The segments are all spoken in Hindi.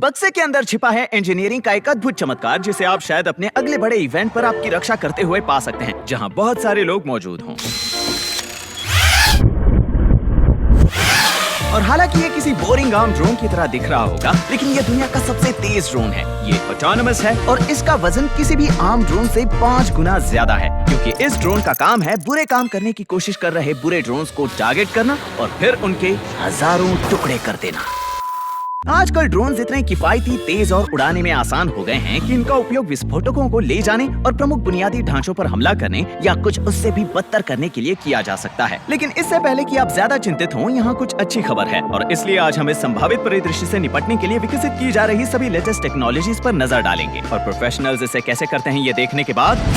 बक्से के अंदर छिपा है इंजीनियरिंग का एक अद्भुत चमत्कार जिसे आप शायद अपने अगले बड़े इवेंट पर आपकी रक्षा करते हुए पा सकते हैं, जहां बहुत सारे लोग मौजूद हों। और हालांकि ये किसी बोरिंग आर्म ड्रोन की तरह दिख रहा होगा, लेकिन ये दुनिया का सबसे तेज ड्रोन है। ये ऑटोनोमस है और इसका वजन किसी भी आर्म ड्रोन से 5 गुना ज्यादा है, क्योंकि इस ड्रोन का काम है बुरे काम करने की कोशिश कर रहे बुरे ड्रोन्स को टारगेट करना और फिर उनके हजारों टुकड़े कर देना। आजकल ड्रोन्स इतने किफायती, तेज और उड़ाने में आसान हो गए हैं कि इनका उपयोग विस्फोटकों को ले जाने और प्रमुख बुनियादी ढांचों पर हमला करने या कुछ उससे भी बदतर करने के लिए किया जा सकता है। लेकिन इससे पहले कि आप ज्यादा चिंतित हों, यहाँ कुछ अच्छी खबर है और इसलिए आज हम इस संभावित परिदृश्य से निपटने के लिए विकसित की जा रही सभी लेटेस्ट टेक्नोलॉजीज पर नजर डालेंगे और प्रोफेशनल्स इसे कैसे करते हैं ये देखने के बाद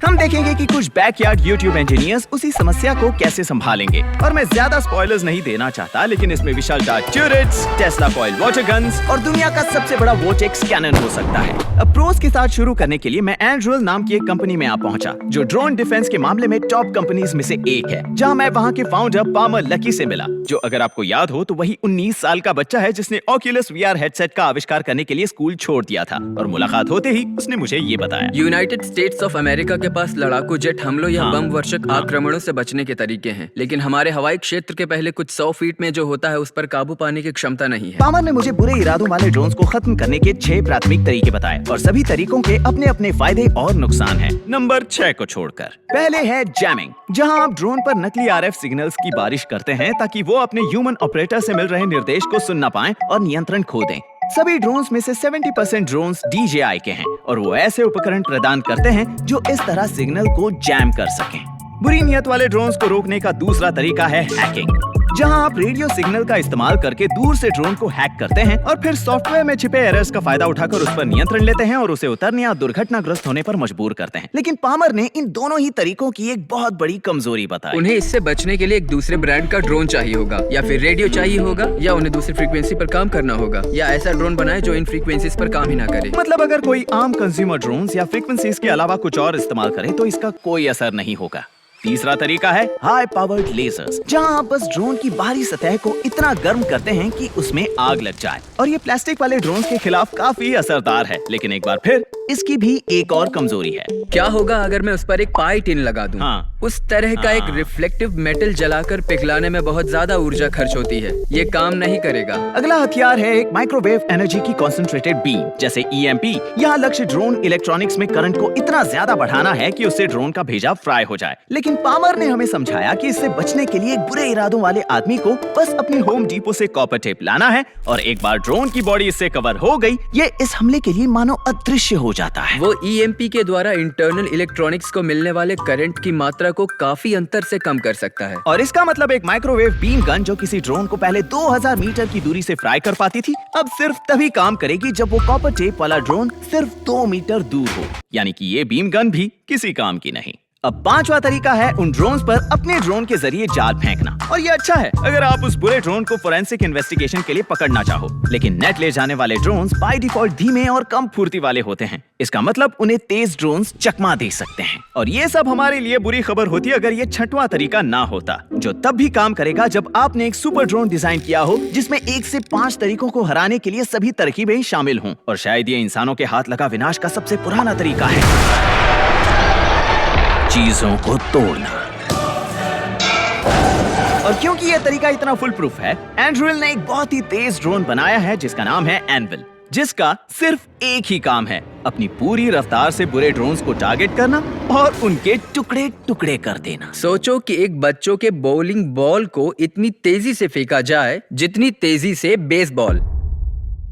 हम देखेंगे कि कुछ बैकयार्ड यूट्यूब इंजीनियर्स उसी समस्या को कैसे संभालेंगे। और मैं ज्यादा स्पॉयलर्स नहीं देना चाहता, लेकिन इसमें विशाल turrets, Tesla coil water guns और दुनिया का सबसे बड़ा वोर्टेक्स कैनन हो सकता है। अब प्रोस के साथ शुरू करने के लिए मैं एंड्रिल नाम की एक कंपनी में आ पहुंचा, जो ड्रोन डिफेंस के मामले में टॉप कंपनीज में से एक है, जहां मैं वहां के फाउंडर पामर लकी से मिला, जो अगर आपको याद हो तो वही 19 साल का बच्चा है जिसने ऑक्यूलस वीआर हेडसेट का आविष्कार करने के लिए स्कूल छोड़ दिया था। और मुलाकात होते ही उसने मुझे ये बताया, यूनाइटेड स्टेट्स ऑफ अमेरिका के पास लड़ाकू जेट हमलों या बम वर्षक आक्रमणों से बचने के तरीके हैं, लेकिन हमारे हवाई क्षेत्र के पहले कुछ 100 फीट में जो होता है उस पर काबू पाने की क्षमता नहीं है। पामर ने मुझे बुरे इरादों वाले ड्रोन्स को खत्म करने के 6 प्राथमिक तरीके बताए और सभी तरीकों के अपने अपने फायदे और नुकसान हैं। नंबर 6 को छोड़कर पहले है जैमिंग, जहां आप ड्रोन पर नकली RF सिग्नल्स की बारिश करते हैं ताकि वो अपने ह्यूमन ऑपरेटर से मिल रहे निर्देश को सुन न पाएं और नियंत्रण खो दें। सभी ड्रोन्स में से 70% ड्रोन्स DJI के हैं और वो ऐसे उपकरण प्रदान करते हैं जो इस तरह सिग्नल को जैम कर सकें। बुरी नियत वाले ड्रोन्स को रोकने का दूसरा तरीका है हैकिंग, जहां आप रेडियो सिग्नल का इस्तेमाल करके दूर से ड्रोन को हैक करते हैं और फिर सॉफ्टवेयर में छिपे एरर्स का फायदा उठाकर उस पर नियंत्रण लेते हैं और उसे उतरने या दुर्घटनाग्रस्त होने पर मजबूर करते हैं। लेकिन पामर ने इन दोनों ही तरीकों की एक बहुत बड़ी कमजोरी बताई। उन्हें इससे बचने के लिए एक दूसरे ब्रांड का ड्रोन चाहिए होगा, या फिर रेडियो चाहिए होगा, या उन्हें दूसरी फ्रीक्वेंसी पर काम करना होगा, या ऐसा ड्रोन बनाए जो इन फ्रीक्वेंसीज पर काम ही ना करे। मतलब अगर कोई आम कंज्यूमर ड्रोन्स या फ्रीक्वेंसीज के अलावा कुछ और इस्तेमाल करे तो इसका कोई असर नहीं होगा। तीसरा तरीका है हाई पावर्ड लेजर्स, जहां आप बस ड्रोन की बाहरी सतह को इतना गर्म करते हैं कि उसमें आग लग जाए। और ये प्लास्टिक वाले ड्रोन के खिलाफ काफी असरदार है, लेकिन एक बार फिर इसकी भी एक और कमजोरी है। क्या होगा अगर मैं उस पर एक पाई टिन लगा दूं? उस तरह का एक रिफ्लेक्टिव मेटल जलाकर पिघलाने में बहुत ज्यादा ऊर्जा खर्च होती है, ये काम नहीं करेगा। अगला हथियार है एक माइक्रोवेव एनर्जी की कॉन्सेंट्रेटेड बीम, जैसे EMP। यहाँ लक्ष्य ड्रोन इलेक्ट्रॉनिक्स में करंट को इतना ज्यादा बढ़ाना है कि उससे ड्रोन का भेजा फ्राई हो जाए। लेकिन पामर ने हमें समझाया कि इससे बचने के लिए बुरे इरादों वाले आदमी को बस अपने होम डिपो से कॉपर टेप लाना है और एक बार ड्रोन की बॉडी इससे कवर हो गई, ये इस हमले के लिए मानो अदृश्य हो जाता है। वो EMP के द्वारा इंटरनल इलेक्ट्रॉनिक्स को मिलने वाले करंट की मात्रा को काफी अंतर से कम कर सकता है। और इसका मतलब एक माइक्रोवेव बीम गन जो किसी ड्रोन को पहले 2000 मीटर की दूरी से फ्राई कर पाती थी, अब सिर्फ तभी काम करेगी जब वो कॉपर टेप वाला ड्रोन सिर्फ 2 मीटर दूर हो। यानी कि ये बीम गन भी किसी काम की नहीं। अब 5वां तरीका है उन ड्रोन्स पर अपने ड्रोन के जरिए जाल फेंकना। और ये अच्छा है अगर आप उस बुरे ड्रोन को फोरेंसिक इन्वेस्टिगेशन के लिए पकड़ना चाहो। लेकिन नेट ले जाने वाले ड्रोन्स बाय डिफॉल्ट धीमे और कम फुर्ती वाले होते हैं। इसका मतलब उन्हें तेज ड्रोन्स चकमा दे सकते हैं। और ये सब हमारे लिए बुरी खबर होती अगर ये 6वां तरीका ना होता, जो तब भी काम करेगा जब आपने एक सुपर ड्रोन डिजाइन किया हो जिसमें 1 से 5 तरीकों को हराने के लिए सभी तरकीबें शामिल हों। और शायद ये इंसानों के हाथ लगा विनाश का सबसे पुराना तरीका है, चीजों को तोड़ना। और क्योंकि यह तरीका इतना फुल प्रूफ है, एंड्रिल ने एक बहुत ही तेज ड्रोन बनाया है जिसका नाम है एनविल, जिसका सिर्फ एक ही काम है, अपनी पूरी रफ्तार से बुरे ड्रोन्स को टारगेट करना और उनके टुकड़े टुकड़े कर देना। सोचो कि एक बच्चों के बॉलिंग बॉल को इतनी तेजी से फेंका जाए जितनी तेजी से बेसबॉल।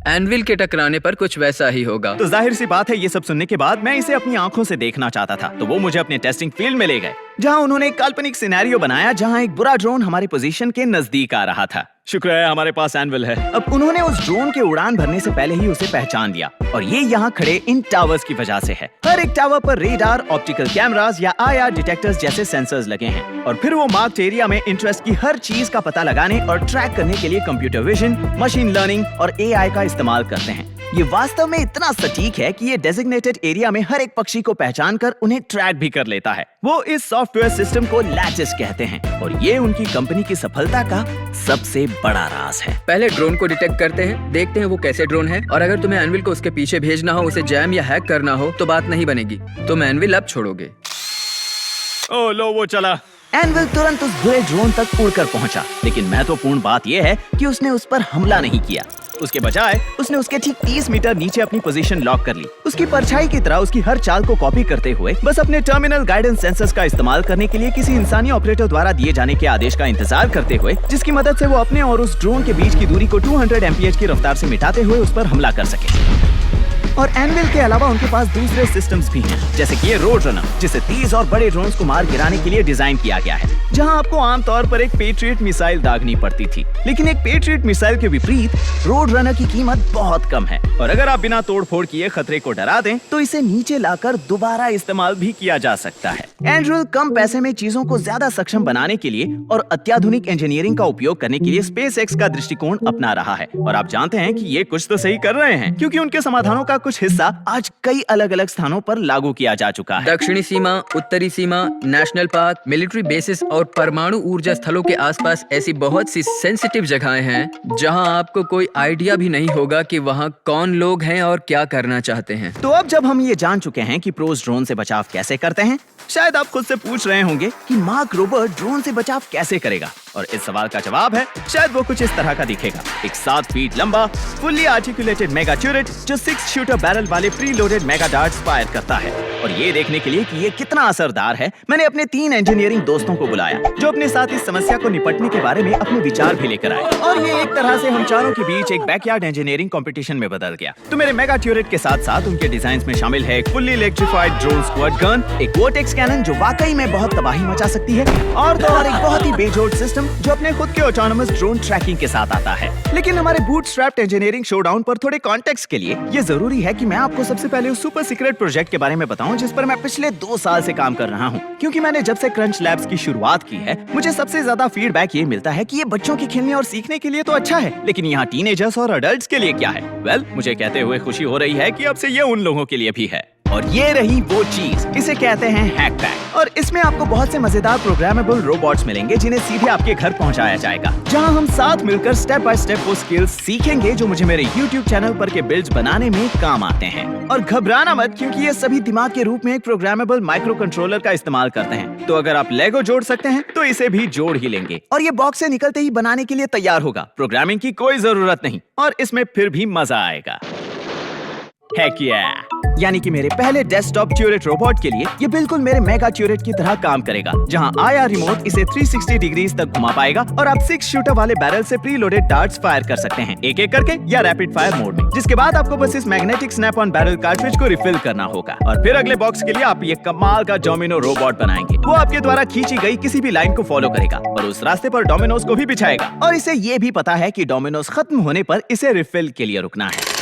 एनविल के टकराने पर कुछ वैसा ही होगा। तो जाहिर सी बात है, ये सब सुनने के बाद मैं इसे अपनी आंखों से देखना चाहता था, तो वो मुझे अपने टेस्टिंग फील्ड में ले गए, जहां उन्होंने एक काल्पनिक सिनेरियो बनाया जहां एक बुरा ड्रोन हमारे पोजीशन के नजदीक आ रहा था। शुक्र है हमारे पास एनविल है। अब उन्होंने उस ड्रोन के उड़ान भरने से पहले ही उसे पहचान लिया और ये यहाँ खड़े इन टावर्स की वजह से है। हर एक टावर पर रेडार, ऑप्टिकल कैमरास या IR डिटेक्टर्स जैसे सेंसर्स लगे हैं और फिर वो मार्क्ड एरिया में इंटरेस्ट की हर चीज का पता लगाने और ट्रैक करने के लिए कंप्यूटर विजन, मशीन लर्निंग और AI का इस्तेमाल करते हैं। ये वास्तव में इतना सटीक है कि ये डेजिग्नेटेड एरिया में हर एक पक्षी को पहचान कर उन्हें ट्रैक भी कर लेता है। वो इस सॉफ्टवेयर सिस्टम को लैटिस कहते हैं और ये उनकी कंपनी की सफलता का सबसे बड़ा राज है। पहले ड्रोन को डिटेक्ट करते हैं, देखते हैं वो कैसे ड्रोन है, और अगर तुम्हें एनविल को उसके पीछे भेजना हो, उसे जैम या हैक करना हो तो बात नहीं बनेगी। तुम एनविल अब छोड़ोगे। ओ लो, वो चला। एनविल तुरंत उस बुरे ड्रोन तक उड़कर पहुंचा, लेकिन महत्वपूर्ण बात यह है कि उसने उस पर हमला नहीं किया। उसके बजाय उसने उसके ठीक 30 मीटर नीचे अपनी पोजीशन लॉक कर ली। उसकी परछाई की तरह उसकी हर चाल को कॉपी करते हुए बस अपने टर्मिनल गाइडेंस सेंसर्स का इस्तेमाल करने के लिए किसी इंसानी ऑपरेटर द्वारा दिए जाने के आदेश का इंतजार करते हुए, जिसकी मदद से वो अपने और उस ड्रोन के बीच की दूरी को 200 mph की रफ्तार से मिटाते हुए उस पर हमला कर सके। और एनविल के अलावा उनके पास दूसरे सिस्टम्स भी हैं, जैसे कि ये रोड रनर, जिसे तेज और बड़े ड्रोन्स को मार गिराने के लिए डिजाइन किया गया है, जहां आपको आमतौर पर एक पेट्रियट मिसाइल दागनी पड़ती थी। लेकिन एक पेट्रियट मिसाइल के विपरीत रोड रनर की कीमत बहुत कम है, और अगर आप बिना तोड़फोड़ किए खतरे को डरा दें तो इसे नीचे लाकर दोबारा इस्तेमाल भी किया जा सकता है। एंड्रिल कम पैसे में चीजों को ज्यादा सक्षम बनाने के लिए और अत्याधुनिक इंजीनियरिंग का उपयोग करने के लिए स्पेसएक्स का दृष्टिकोण अपना रहा है। और आप जानते हैं कि ये कुछ तो सही कर रहे हैं, क्योंकि उनके समाधानों का कुछ हिस्सा आज कई अलग अलग स्थानों पर लागू किया जा चुका है। दक्षिणी सीमा, उत्तरी सीमा, नेशनल पार्क, मिलिट्री बेसिस और परमाणु ऊर्जा स्थलों के आसपास ऐसी बहुत सी सेंसिटिव जगहें हैं जहां आपको कोई आइडिया भी नहीं होगा कि वहां कौन लोग हैं और क्या करना चाहते हैं। तो अब जब हम ये जान चुके हैं कि प्रोस ड्रोन से बचाव कैसे करते हैं, शायद आप खुद से पूछ रहे होंगे कि मार्क रोबर ड्रोन से बचाव कैसे करेगा। और इस सवाल का जवाब है शायद वो कुछ इस तरह का दिखेगा। एक 7 फीट लंबा फुल्ली आर्टिकुलेटेड मेगा ट्यूरेट जो 6 शूटर बैरल वाले pre loaded mega darts fire करता है। और ये देखने के लिए कि ये कितना असरदार है, मैंने अपने 3 इंजीनियरिंग दोस्तों को बुलाया जो अपने साथ इस समस्या को निपटने के बारे में अपने विचार भी लेकर आए। और ये एक तरह से हम चारों के बीच एक बैकयार्ड इंजीनियरिंग कंपटीशन में बदल गया। तो मेरे मेगा ट्यूरेट के साथ साथ उनके डिजाइन में शामिल है एक fully electrified drone squad gun, एक वोर्टेक्स कैनन जो वाकई में बहुत तबाही मचा सकती है, और तो और एक बहुत ही बेजोड़ सिस्टम जो अपने खुद के ऑटोनोमस ड्रोन ट्रैकिंग के साथ आता है। लेकिन हमारे बूटस्ट्रैप्ड इंजीनियरिंग शोडाउन पर थोड़े कॉन्टेक्स्ट के लिए ये जरूरी है कि मैं आपको सबसे पहले उस सुपर सीक्रेट प्रोजेक्ट के बारे में बताऊं जिस पर मैं पिछले 2 साल से काम कर रहा हूं। क्योंकि मैंने जब से क्रंच लैब्स की शुरुआत की है, मुझे सबसे ज्यादा फीडबैक ये मिलता है कि ये बच्चों के खेलने और सीखने के लिए तो अच्छा है, लेकिन यहाँ टीनेजर्स और अडल्ट्स के लिए क्या है? वेल, मुझे कहते हुए खुशी हो रही है कि अब से ये उन लोगों के लिए भी है। और ये रही वो चीज, इसे कहते हैं हैक पैक। और इसमें आपको बहुत से मजेदार प्रोग्रामेबल रोबोट्स मिलेंगे जिन्हें सीधे आपके घर पहुंचाया जाएगा, जहां हम साथ मिलकर स्टेप बाय स्टेप वो स्किल्स सीखेंगे जो मुझे मेरे YouTube चैनल पर के बिल्ड्स बनाने में काम आते हैं। और घबराना मत, क्योंकि ये सभी दिमाग के रूप में एक प्रोग्रामेबल माइक्रो कंट्रोलर का इस्तेमाल करते हैं। तो अगर आप लेगो जोड़ सकते हैं तो इसे भी जोड़ ही लेंगे, और ये बॉक्स से निकलते ही बनाने के लिए तैयार होगा। प्रोग्रामिंग की कोई जरूरत नहीं, और इसमें फिर भी मजा आएगा। हेक या! यानी कि मेरे पहले डेस्कटॉप ट्यूरेट रोबोट के लिए ये बिल्कुल मेरे मेगा ट्यूरेट की तरह काम करेगा, जहां IR रिमोट इसे 360 डिग्रीज तक घुमा पाएगा और आप 6 शूटर वाले बैरल से प्री लोडेड डार्ट्स फायर कर सकते हैं, एक एक करके या रैपिड फायर मोड में। जिसके बाद आपको बस इस magnetic snap on barrel cartridge को रिफिल करना होगा, और फिर अगले बॉक्स के लिए आप ये कमाल का डोमिनो रोबोट बनाएंगे। वो आपके द्वारा खींची गई किसी भी लाइन को फॉलो करेगा और उस रास्ते पर डोमिनोज को भी बिछाएगा, और इसे ये भी पता है कि डोमिनोज खत्म होने पर इसे रिफिल के लिए रुकना है।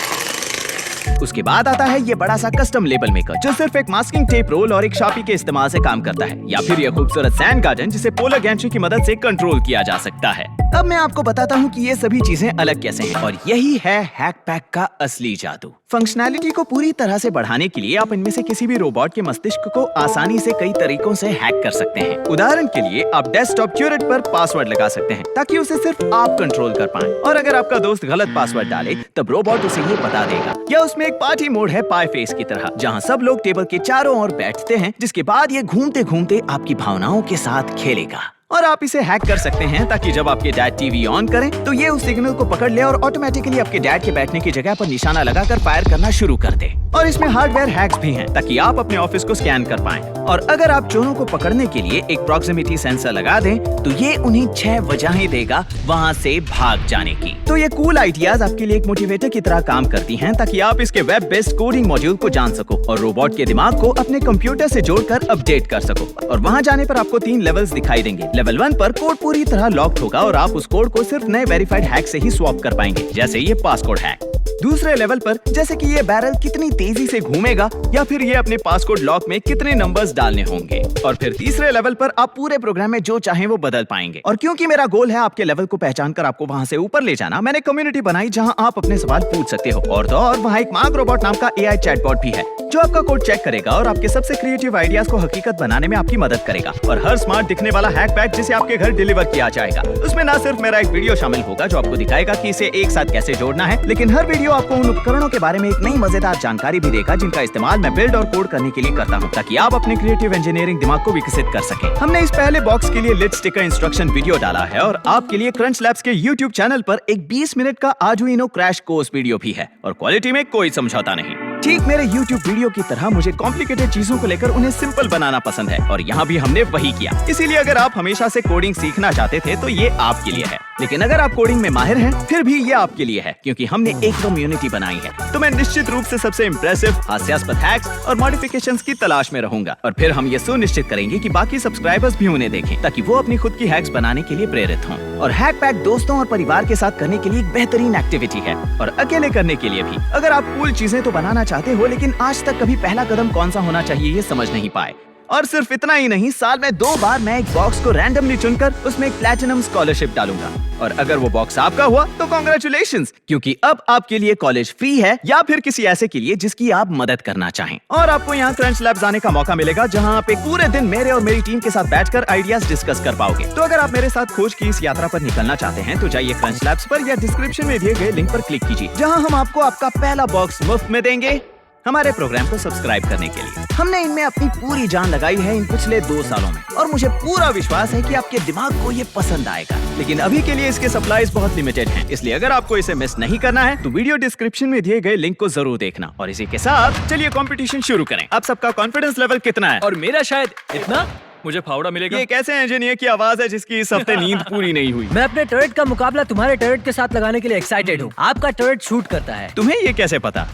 उसके बाद आता है ये बड़ा सा कस्टम लेबल मेकर जो सिर्फ एक मास्किंग टेप रोल और एक शार्पी के इस्तेमाल से काम करता है, या फिर ये खूबसूरत सैंड गार्डन जिसे पोलर गैंट्री की मदद से कंट्रोल किया जा सकता है। अब मैं आपको बताता हूँ कि ये सभी चीजें अलग कैसे हैं, और यही है हैक पैक का असली जादू। फंक्शनैलिटी को पूरी तरह से बढ़ाने के लिए आप इनमें से किसी भी रोबोट के मस्तिष्क को आसानी से कई तरीकों से हैक कर सकते हैं। उदाहरण के लिए आप डेस्कटॉप ट्यूरेट पर पासवर्ड लगा सकते हैं ताकि उसे सिर्फ आप कंट्रोल कर पाएं, और अगर आपका दोस्त गलत पासवर्ड डाले तब रोबोट उसे ये बता देगा। या उसमें एक पार्टी मोड है पाई फेस की तरह, जहां सब लोग टेबल के चारों ओर बैठते हैं, जिसके बाद ये घूमते घूमते आपकी भावनाओं के साथ खेलेगा। और आप इसे हैक कर सकते हैं ताकि जब आपके डैड टीवी ऑन करें तो ये उस सिग्नल को पकड़ ले और ऑटोमेटिकली आपके डैड के बैठने की जगह पर निशाना लगाकर फायर करना शुरू कर दे। और इसमें हार्डवेयर हैक्स भी हैं ताकि आप अपने ऑफिस को स्कैन कर पाएं। और अगर आप चोरों को पकड़ने के लिए एक प्रॉक्सिमिटी सेंसर लगा दें तो ये उन्हें 6 वजहें देगा वहां से भाग जाने की। तो ये कूल आइडियाज आपके लिए एक मोटिवेटर की तरह काम करती हैं ताकि आप इसके वेब बेस्ड कोडिंग मॉड्यूल को जान सको और रोबोट के दिमाग को अपने कंप्यूटर से जोड़कर अपडेट कर सको। और वहां जाने पर आपको 3 लेवल्स दिखाई देंगे। लेवल 1 पर कोड पूरी तरह लॉक्ड होगा और आप उस कोड को सिर्फ नए वेरीफाइड हैक से ही स्वैप कर पाएंगे, जैसे ये पासकोड हैक। दूसरे लेवल पर जैसे कि ये बैरल कितनी तेजी से घूमेगा या फिर ये अपने पासकोड लॉक में कितने नंबर्स डालने होंगे। और फिर तीसरे लेवल पर आप पूरे प्रोग्राम में जो चाहें वो बदल पाएंगे। और क्योंकि मेरा गोल है आपके लेवल को पहचान कर आपको वहां से ऊपर ले जाना, मैंने कम्युनिटी बनाई जहां आप अपने सवाल पूछ सकते हो। और तो और वहां एक मार्क रोबोट नाम का AI चैटबॉट भी है जो आपका कोड चेक करेगा और आपके सबसे क्रिएटिव आइडियाज को हकीकत बनाने में आपकी मदद करेगा। और हर स्मार्ट दिखने वाला हैक पैक जिसे आपके घर डिलीवर किया जाएगा, उसमें ना सिर्फ मेरा एक वीडियो शामिल होगा जो आपको दिखाएगा कि इसे एक साथ कैसे जोड़ना है, लेकिन हर वीडियो आपको उन उपकरणों के बारे में एक नई मजेदार जानकारी भी देगा जिनका इस्तेमाल मैं बिल्ड और कोड करने के लिए करता हूँ, ताकि आप अपने क्रिएटिव इंजीनियरिंग दिमाग को विकसित कर सके। हमने इस पहले बॉक्स के लिए लिट स्टिकर इंस्ट्रक्शन वीडियो डाला है और आपके लिए क्रंच लैब्स के YouTube चैनल पर एक 20 मिनट का आर्डुइनो क्रैश कोर्स वीडियो भी है और क्वालिटी में कोई समझौता नहीं। ठीक मेरे YouTube वीडियो की तरह मुझे कॉम्प्लिकेटेड चीजों को लेकर उन्हें सिंपल बनाना पसंद है और यहाँ भी हमने वही किया। इसीलिए अगर आप हमेशा से कोडिंग सीखना चाहते थे तो ये आपके लिए है, लेकिन अगर आप कोडिंग में माहिर हैं फिर भी ये आपके लिए है, क्योंकि हमने एक कम्युनिटी बनाई है। तो मैं निश्चित रूप से सबसे इम्प्रेसिव, हास्यास्पद हैक्स और मॉडिफिकेशंस की तलाश में रहूंगा और फिर हम ये सुनिश्चित करेंगे कि बाकी सब्सक्राइबर्स भी उन्हें देखें ताकि वो अपनी खुद की हैक्स बनाने के लिए प्रेरित हों। और हैक पैक दोस्तों और परिवार के साथ करने के लिए एक बेहतरीन एक्टिविटी है और अकेले करने के लिए भी। अगर आप कूल चीजें तो बनाना चाहते हो लेकिन आज तक कभी पहला कदम कौन सा होना चाहिए ये समझ नहीं पाए। और सिर्फ इतना ही नहीं, साल में 2 बार मैं एक बॉक्स को रैंडमली चुनकर उसमें एक प्लैटिनम स्कॉलरशिप डालूंगा और अगर वो बॉक्स आपका हुआ तो कांग्रेचुलेशंस, क्योंकि अब आपके लिए कॉलेज फ्री है या फिर किसी ऐसे के लिए जिसकी आप मदद करना चाहें। और आपको यहाँ क्रंच लैब्स आने का मौका मिलेगा जहाँ आप एक पूरे दिन मेरे और मेरी टीम के साथ बैठकर आइडियाज डिस्कस कर पाओगे। तो अगर आप मेरे साथ खोज की इस यात्रा पर निकलना चाहते हैं तो जाइए क्रंच लैब्स पर या डिस्क्रिप्शन में दिए गए लिंक पर क्लिक कीजिए, जहाँ हम आपको आपका पहला बॉक्स मुफ्त में देंगे हमारे प्रोग्राम को सब्सक्राइब करने के लिए। हमने इनमें अपनी पूरी जान लगाई है इन पिछले 2 सालों में और मुझे पूरा विश्वास है कि आपके दिमाग को ये पसंद आएगा। लेकिन अभी के लिए इसके सप्लाईज बहुत लिमिटेड हैं, इसलिए अगर आपको इसे मिस नहीं करना है तो वीडियो डिस्क्रिप्शन में दिए गए लिंक को जरूर देखना। और इसी के साथ चलिए कंपटीशन शुरू करें। आप सबका कॉन्फिडेंस लेवल कितना है? और मेरा शायद इतना। मुझे फावड़ा मिलेगा। ये कैसे इंजीनियर की आवाज है जिसकी इस हफ्ते नींद पूरी नहीं हुई? मैं अपने टर्रेट का मुकाबला तुम्हारे टर्रेट के साथ लगाने के लिए एक्साइटेड हूँ। आपका टर्रेट शूट करता है। तुम्हें ये कैसे पता?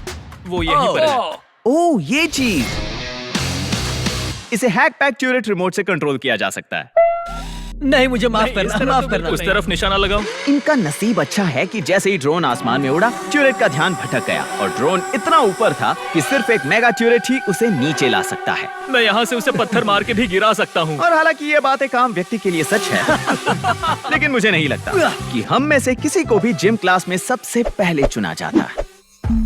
वो यहीं पर है। ओह, ये चीज। इसे हैक पैक ट्यूरेट रिमोट से कंट्रोल किया जा सकता है। नहीं, मुझे माफ करना। उस तरफ निशाना लगाओ। इनका नसीब अच्छा है कि जैसे ही ड्रोन आसमान में उड़ा, ट्यूरेट का ध्यान भटक गया और ड्रोन इतना ऊपर था कि सिर्फ एक मेगा ट्यूरेट ही उसे नीचे ला सकता है। मैं यहाँ से उसे पत्थर मार के भी गिरा सकता हूँ। और हालांकि ये बात एक आम व्यक्ति के लिए सच है लेकिन मुझे नहीं लगता कि हम में से किसी को भी जिम क्लास में सबसे पहले चुना जाता है।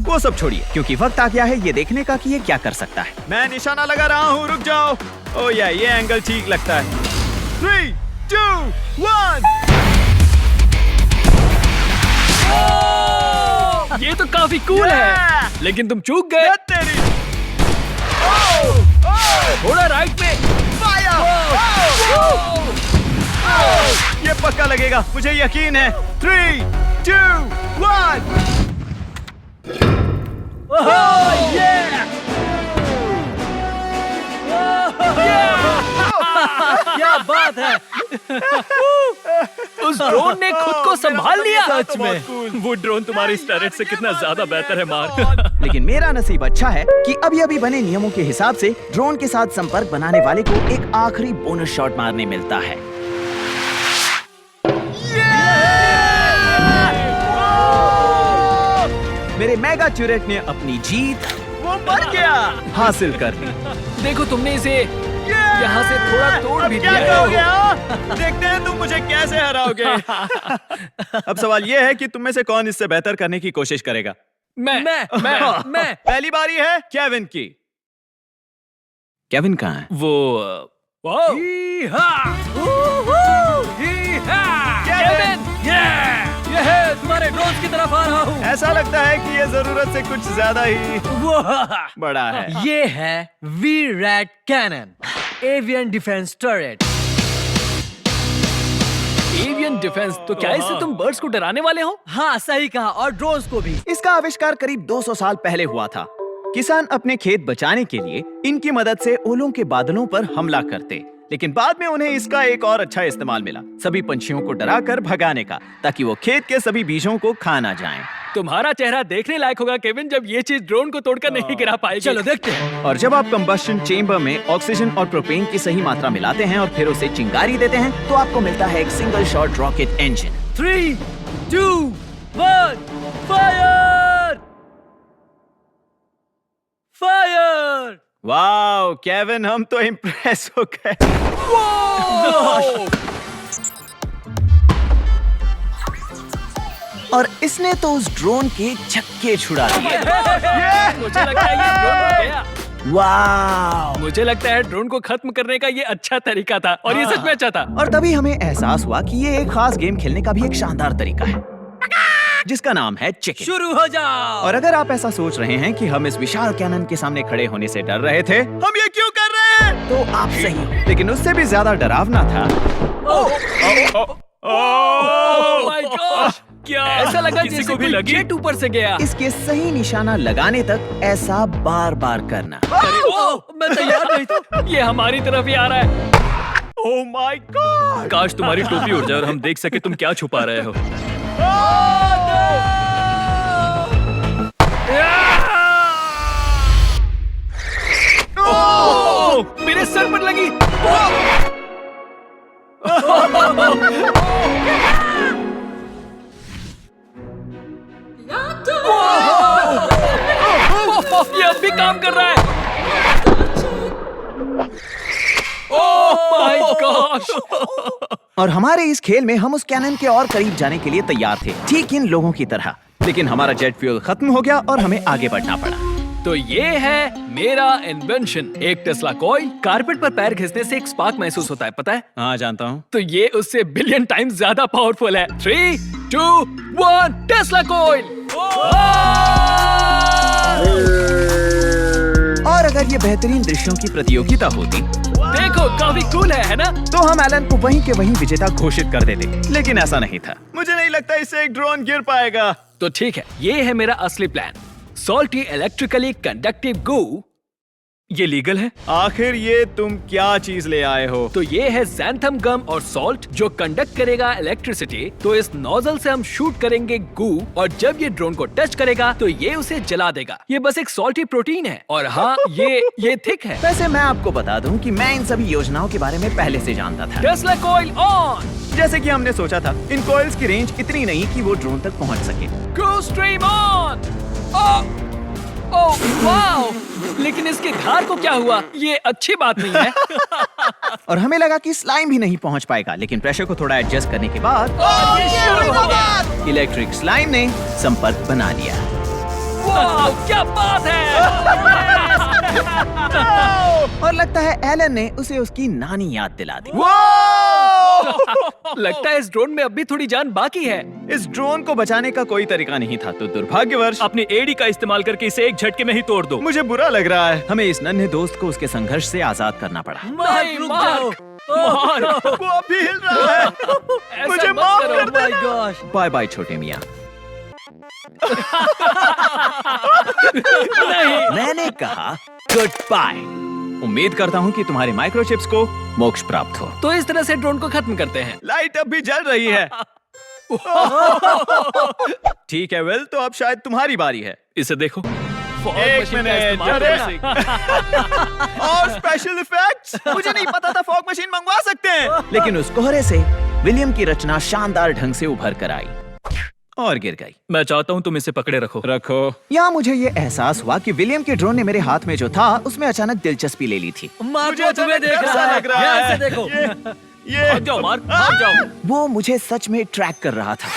वो सब छोड़िए, क्योंकि वक्त आ गया है ये देखने का कि ये क्या कर सकता है। मैं निशाना लगा रहा हूँ, रुक जाओ। ओह या, ये एंगल ठीक लगता है। 3, 2, 1। ये तो काफी कूल है, लेकिन तुम चूक गए। तेरी। थोड़ा राइट में। ये पक्का लगेगा, मुझे यकीन है। 3, 2, 1। क्या बात है। उस ड्रोन ने खुद को संभाल लिया। सच में। वो ड्रोन तुम्हारे इस टर्रेट से कितना ज्यादा बेहतर है मार्क। लेकिन मेरा नसीब अच्छा है कि अभी अभी बने नियमों के हिसाब से ड्रोन के साथ संपर्क बनाने वाले को एक आखिरी बोनस शॉट मारने मिलता है। मेरे मेगा ट्यूरेट ने अपनी जीत, वो मर गया, हासिल कर ली। देखो, तुमने इसे यहाँ से थोड़ा तोड़ भी क्या दिया कहोगे? देखते हैं तुम मुझे कैसे हराओगे। अब सवाल ये है कि तुम में से कौन इससे बेहतर करने की कोशिश करेगा? मैं। पहली बारी है केविन की। केविन कहाँ है? वो केविन, ये तुम्हारे ड्रोन की तरफ आ रहा हूँ। ऐसा लगता है कि ये जरूरत से कुछ ज्यादा ही बड़ा है। ये है V-Rat cannon, avian defence turret. Avian defence, तो क्या इससे तुम बर्ड्स को डराने वाले हो? हाँ, सही कहा, और ड्रोन्स को भी। इसका आविष्कार करीब 200 साल पहले हुआ था। किसान अपने खेत बचाने के लिए इनकी मदद से ओलों के बादलों पर हमला करते, लेकिन बाद में उन्हें इसका एक और अच्छा इस्तेमाल मिला, सभी पंछियों को डराकर भगाने का, ताकि वो खेत के सभी बीजों को खा ना जाएं। तुम्हारा चेहरा देखने लायक होगा केविन, जब ये चीज ड्रोन को तोड़कर नहीं गिरा पाएगी। चलो देखते हैं। और जब आप कंबस्शन चेंबर में ऑक्सीजन और प्रोपेन की सही मात्रा मिलाते हैं और फिर उसे चिंगारी देते हैं तो आपको मिलता है एक single shot rocket engine. 3, 2, 1, fire! Wow Kevin, हम तो इम्प्रेस हो गए। और इसने तो उस ड्रोन के छक्के छुड़ा दिए। मुझे लगता है ये ड्रोन हो गया। वाओ! मुझे लगता है ड्रोन को खत्म करने का ये अच्छा तरीका था और ये सच में अच्छा था। और तभी हमें एहसास हुआ कि ये एक खास गेम खेलने का भी एक शानदार तरीका है, जिसका नाम है चिकन। शुरू हो जाओ। और अगर आप ऐसा सोच रहे हैं कि हम इस विशाल कैनन के सामने खड़े होने से डर रहे थे, हम ये क्यों कर रहे हैं, तो आप सही हो। लेकिन उससे भी ज्यादा डरावना था। Oh my God! क्या ऐसा लगा जैसे कोई जेट ऊपर से गया। इसके सही निशाना लगाने तक ऐसा बार बार करना। मैं तैयार नहीं था। ये हमारी तरफ ही आ रहा है। Oh my God! काश तुम्हारी टोपी उड़ जाए और हम देख सके तुम क्या छुपा रहे हो। मेरे सर पर लगी। ये अब भी काम कर रहा है। Oh my gosh! और हमारे इस खेल में हम उस कैनन के और करीब जाने के लिए तैयार थे, ठीक इन लोगों की तरह। लेकिन हमारा जेट फ्यूल खत्म हो गया और हमें आगे बढ़ना पड़ा। तो ये है मेरा इन्वेंशन, एक टेस्ला कॉइल। कारपेट पर पैर घिसने से एक स्पार्क महसूस होता है, पता है? हाँ, जानता हूँ। तो ये उससे बिलियन टाइम्स ज्यादा पावरफुल है। 3, 2, 1 टेस्ला कॉइल। और अगर ये बेहतरीन दृश्यों की प्रतियोगिता होती, देखो काफी कूल है ना? तो हम एलन को वहीं के वहीं विजेता घोषित कर देते। लेकिन ऐसा नहीं था। मुझे नहीं लगता इससे एक ड्रोन गिर पाएगा। तो ठीक है, ये है मेरा असली प्लान। सॉल्टी इलेक्ट्रिकली कंडक्टिव गू। ये लीगल है? आखिर ये तुम क्या चीज ले आए हो? तो ये है xanthan गम और सॉल्ट जो कंडक्ट करेगा इलेक्ट्रिसिटी। तो इस नोजल से हम शूट करेंगे गू और जब ये ड्रोन को टच करेगा तो ये उसे जला देगा। ये बस एक सॉल्टी प्रोटीन है और हाँ ये थिक है। वैसे मैं आपको बता दूं कि मैं इन सभी योजनाओं के बारे में पहले से जानता था। Tesla coil on. जैसे कि हमने सोचा था, इन कॉइल्स की रेंज इतनी नहीं कि वो ड्रोन तक पहुंच सके। गो स्ट्रीम ऑन। Oh wow! लेकिन इसके धार को क्या हुआ? ये अच्छी बात नहीं है। और हमें लगा कि स्लाइम भी नहीं पहुंच पाएगा, लेकिन प्रेशर को थोड़ा एडजस्ट करने के बाद ये शुरू हो गया। इलेक्ट्रिक स्लाइम ने संपर्क बना लिया। वाओ, क्या बात है! और लगता है एलन ने उसे उसकी नानी याद दिला दी। लगता है इस ड्रोन में अब भी थोड़ी जान बाकी है। इस ड्रोन को बचाने का कोई तरीका नहीं था, तो दुर्भाग्यवश अपनी एडी का इस्तेमाल करके इसे एक झटके में ही तोड़ दो। मुझे बुरा लग रहा है। हमें इस नन्हे दोस्त को उसके संघर्ष से आजाद करना पड़ा। नहीं, मार्क! मार्क! वो अभी हिल रहा है। मुझे माफ कर देना। बाय बाय छोटे मियाँ। मैंने कहा गुड बाय। उम्मीद करता हूँ कि तुम्हारे माइक्रोचिप्स को मोक्ष प्राप्त हो। तो इस तरह से ड्रोन को खत्म करते हैं। लाइट अब भी जल रही है। ठीक है वेल, तो अब शायद तुम्हारी बारी है। इसे देखो। एक मिनट, और स्पेशल इफेक्ट्स। मुझे नहीं पता था फॉग मशीन मंगवा सकते हैं। लेकिन उस कोहरे से विलियम की रचना शानदार ढंग से उभर कर आई और गिर गई। मैं चाहता हूँ तुम इसे पकड़े रखो। यहाँ मुझे ये एहसास हुआ कि विलियम के ड्रोन ने मेरे हाथ में जो था उसमें अचानक दिलचस्पी ले ली थी। मुझे तुम्हें देख रहा है। ध्यान से देखो। भाग जाओ मार्क, भाग जाओ। वो मुझे सच में ट्रैक कर रहा था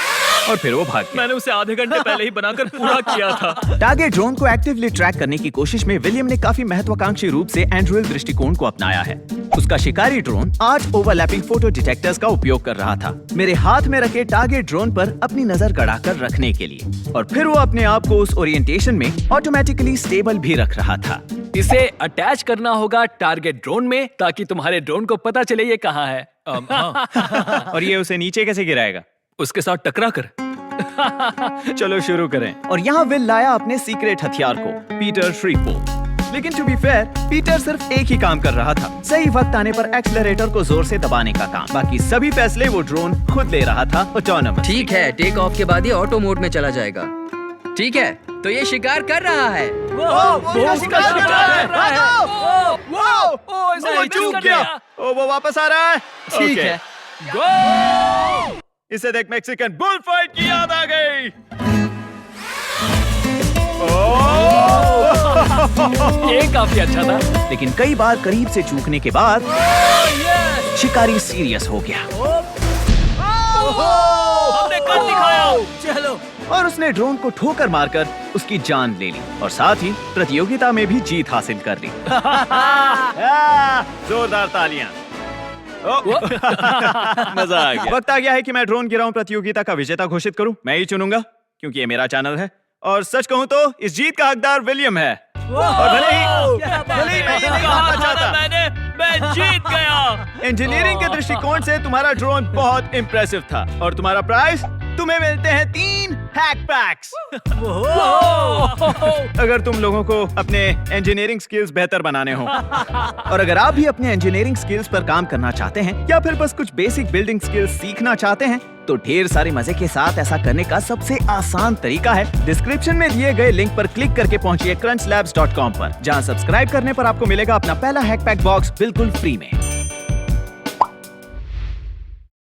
और फिर वो भाग गया। मैंने उसे आधे घंटे पहले ही बनाकर पूरा किया था। टारगेट ड्रोन को एक्टिवली ट्रैक करने की कोशिश में विलियम ने काफी महत्वाकांक्षी रूप से एंड्रोइड दृष्टिकोण को अपनाया है। उसका शिकारी ड्रोन 8 ओवरलैपिंग फोटो डिटेक्टर्स का उपयोग कर रहा था, मेरे हाथ में रखे टारगेट ड्रोन पर अपनी नजर गड़ाकर रखने के लिए। और फिर वो अपने आप को उस ओरिएंटेशन में ऑटोमेटिकली स्टेबल भी रख रहा था। इसे अटैच करना होगा टारगेट ड्रोन में ताकि तुम्हारे ड्रोन को पता चले ये कहाँ है। और ये उसे नीचे कैसे गिराएगा? उसके साथ टकरा कर। चलो शुरू करें। और यहाँ विल लाया अपने सीक्रेट हथियार को, पीटर श्रीपो। लेकिन टू बी फेयर, पीटर सिर्फ एक ही काम कर रहा था, सही वक्त आने पर एक्सीलरेटर को जोर से दबाने का काम। बाकी सभी फैसले वो ड्रोन खुद ले रहा था, ऑटोनोमस। ठीक है, टेक ऑफ के बाद ये ऑटो मोड में चला जाएगा। ठीक है, तो ये शिकार कर रहा है। वो शिकार कर रहा है। वो चूक गया। वो वापस आ रहा है। ठीक है। गो! इसे देख, मैक्सिकन बुल फाइट की याद आ गई। ये काफी अच्छा था। लेकिन कई बार करीब से चूकने के बाद शिकारी सीरियस हो गया हमने कर दिखाया। चलो और उसने ड्रोन को ठोकर मारकर उसकी जान ले ली और साथ ही प्रतियोगिता में भी जीत हासिल कर ली। जोरदार तालियां। मजा आ गया। वक्त आ गया है कि मैं ड्रोन गिराऊं प्रतियोगिता का विजेता घोषित करूं। मैं ही चुनूंगा क्योंकि ये मेरा चैनल है और सच कहूं तो इस जीत का हकदार विलियम है। और भले ही मैं ये नहीं मानना चाहता, मैं जीत गया। इंजीनियरिंग के दृष्टिकोण से तुम्हारा ड्रोन बहुत इम्प्रेसिव था और तुम्हारा प्राइस तुम्हें मिलते हैं 3 हैक पैक्स। अगर तुम लोगों को अपने इंजीनियरिंग स्किल्स बेहतर बनाने हो और अगर आप भी अपने इंजीनियरिंग स्किल्स पर काम करना चाहते हैं या फिर बस कुछ बेसिक बिल्डिंग स्किल्स सीखना चाहते हैं तो ढेर सारे मजे के साथ ऐसा करने का सबसे आसान तरीका है डिस्क्रिप्शन में दिए गए लिंक पर क्लिक करके पहुंचिए crunchlabs.com पर, जहां सब्सक्राइब करने पर आपको मिलेगा अपना पहला हैक पैक बॉक्स बिल्कुल फ्री में।